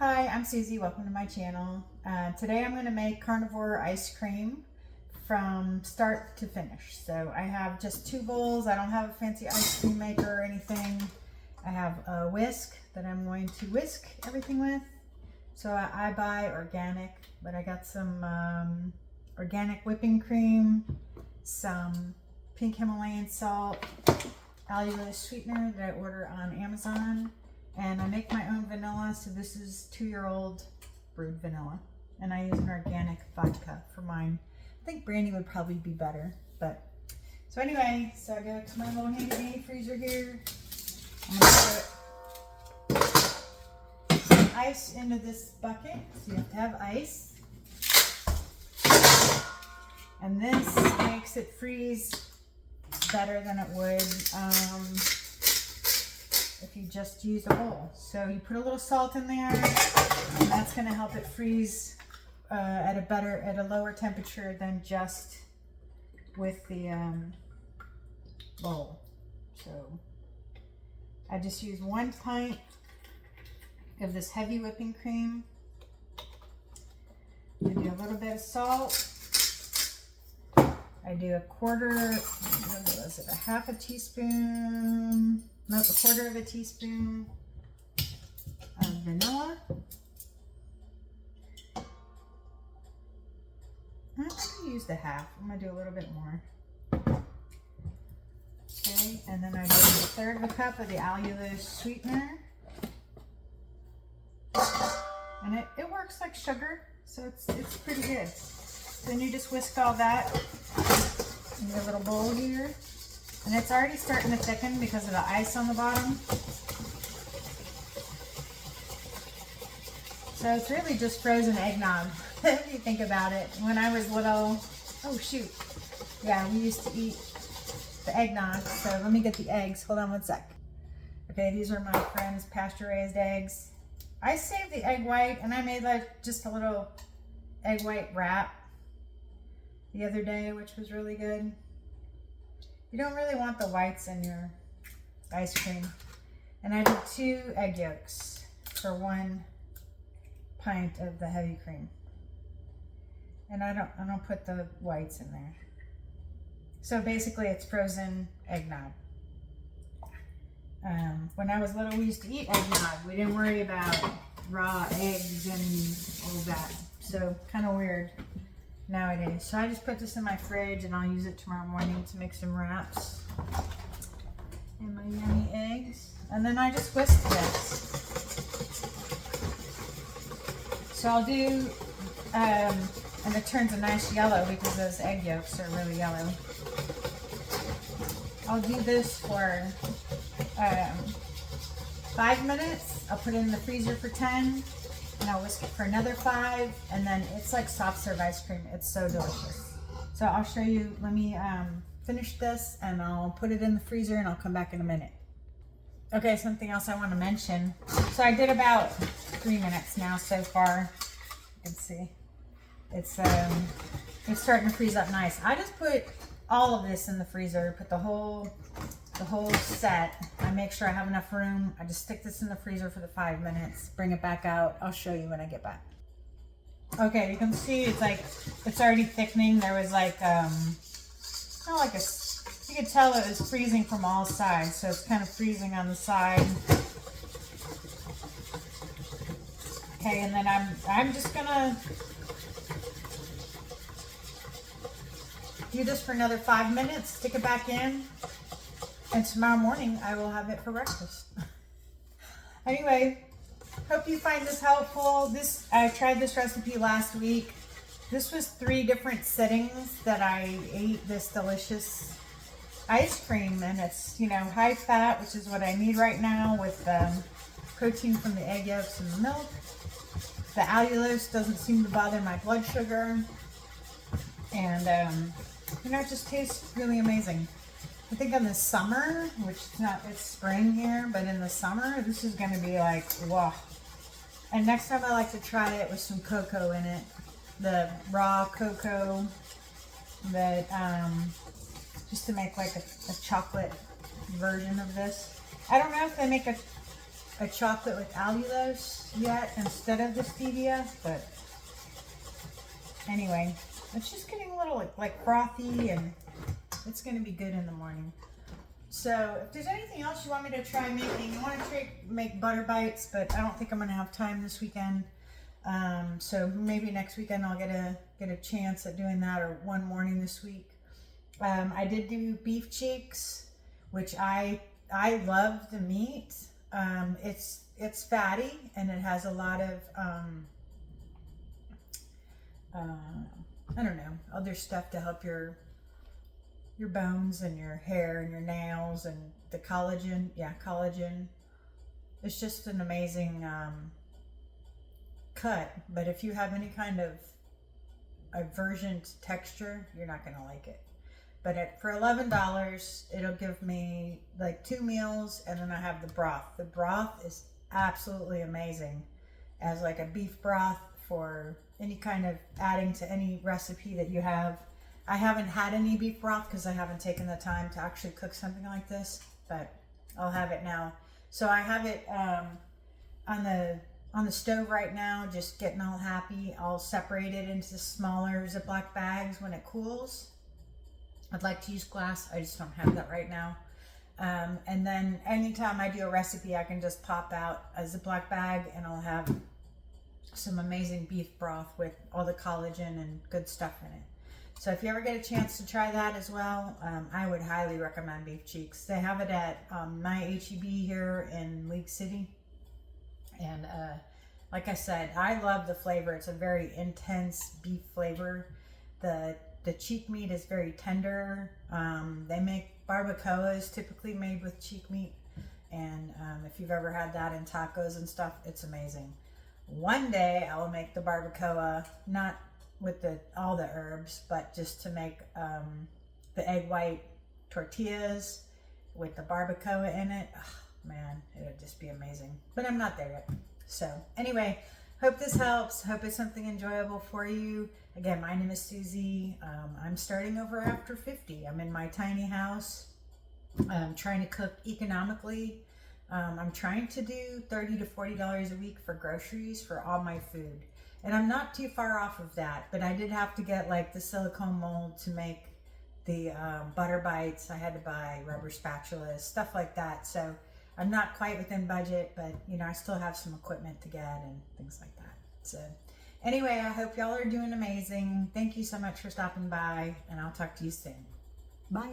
Hi, I'm Susie. Welcome to my channel. Today I'm going to make carnivore ice cream from start to finish. So I have just 2 bowls. I don't have a fancy ice cream maker or anything. I have a whisk that I'm going to whisk everything with. So I buy organic, but I got some organic whipping cream, some pink Himalayan salt, allulose sweetener that I order on Amazon. And I make my own vanilla, so this is 2-year-old brewed vanilla. And I use an organic vodka for mine. I think brandy would probably be better, but... So anyway, so I go to my little handy dandy freezer here. I'm gonna put some ice into this bucket, so you have to have ice. And this makes it freeze better than it would if you just use a bowl. So you put a little salt in there, and that's going to help it freeze at a lower temperature than just with the bowl. So I just use 1 pint of this heavy whipping cream. I do a little bit of salt. I do a half a teaspoon. Nope, a 1/4 of a teaspoon of vanilla. I'm going to use the half. I'm going to do a little bit more. Okay, and then I do 1/3 of a cup of the allulose sweetener. And it works like sugar, so it's pretty good. Then you just whisk all that in your little bowl here. And it's already starting to thicken because of the ice on the bottom. So it's really just frozen eggnog, if you think about it. When I was little, oh shoot. Yeah, we used to eat the eggnog. So let me get the eggs. Hold on 1 sec. Okay, these are my friend's pasture-raised eggs. I saved the egg white and I made like just a little egg white wrap the other day, which was really good. You don't really want the whites in your ice cream. And I did 2 egg yolks for 1 pint of the heavy cream. And I don't put the whites in there. So basically it's frozen eggnog. When I was little, we used to eat eggnog. We didn't worry about raw eggs and all that. So kind of weird nowadays. So I just put this in my fridge and I'll use it tomorrow morning to make some wraps. And my yummy eggs. And then I just whisk this. So I'll do, and it turns a nice yellow because those egg yolks are really yellow. I'll do this for 5 minutes. I'll put it in the freezer for 10. And I'll whisk it for another 5, and then it's like soft serve ice cream. It's so delicious. So I'll show you, let me finish this and I'll put it in the freezer and I'll come back in a minute. Okay, something else I want to mention. So I did about 3 minutes now so far. You can see it's starting to freeze up nice. I just put all of this in the freezer, put the whole set. I make sure I have enough room. I just stick this in the freezer for the 5 minutes, bring it back out. I'll show you when I get back. Okay, you can see it's already thickening. There was like, you could tell it was freezing from all sides. So it's kind of freezing on the side. Okay, and then I'm just gonna do this for another 5 minutes, stick it back in. And tomorrow morning, I will have it for breakfast. Anyway, hope you find this helpful. I tried this recipe last week. This was 3 different sittings that I ate this delicious ice cream. And it's, high fat, which is what I need right now with protein from the egg yolks and the milk. The allulose doesn't seem to bother my blood sugar. And, it just tastes really amazing. I think in the summer, which it's spring here, but in the summer, this is going to be like, wow. And next time I like to try it with some cocoa in it. The raw cocoa that, just to make like a chocolate version of this. I don't know if they make a a chocolate with allulose yet instead of the stevia, but anyway, it's just getting a little like frothy, and it's going to be good in the morning. So if there's anything else you want me to try making, I want to make butter bites, but I don't think I'm going to have time this weekend. So maybe next weekend I'll get a chance at doing that, or one morning this week. I did do beef cheeks, which I love the meat. It's fatty, and it has a lot of I don't know, other stuff to help your bones and your hair and your nails, and the collagen. Yeah, collagen. It's just an amazing cut. But if you have any kind of aversion to texture, you're not gonna like it. But for $11, it'll give me like 2 meals, and then I have the broth. The broth is absolutely amazing as like a beef broth for any kind of adding to any recipe that you have. I haven't had any beef broth because I haven't taken the time to actually cook something like this, but I'll have it now. So I have it on the stove right now, just getting all happy. I'll separate it into smaller Ziploc bags when it cools. I'd like to use glass. I just don't have that right now. And then anytime I do a recipe, I can just pop out a Ziploc bag, and I'll have some amazing beef broth with all the collagen and good stuff in it. So if you ever get a chance to try that as well, I would highly recommend beef cheeks. They have it at my H-E-B here in League City. And like I said, I love the flavor. It's a very intense beef flavor. The cheek meat is very tender. They make barbacoa is typically made with cheek meat. And if you've ever had that in tacos and stuff, it's amazing. One day I will make the barbacoa, not with all the herbs, but just to make the egg white tortillas with the barbacoa in it. Oh, man, it would just be amazing. But I'm not there yet. So anyway, hope this helps. Hope it's something enjoyable for you. Again, my name is Susie. I'm starting over after 50. I'm in my tiny house. I'm trying to cook economically. I'm trying to do $30 to $40 a week for groceries for all my food. And I'm not too far off of that, but I did have to get like the silicone mold to make the butter bites. I had to buy rubber spatulas, stuff like that. So I'm not quite within budget, but you know, I still have some equipment to get and things like that. So anyway, I hope y'all are doing amazing. Thank you so much for stopping by, and I'll talk to you soon. Bye.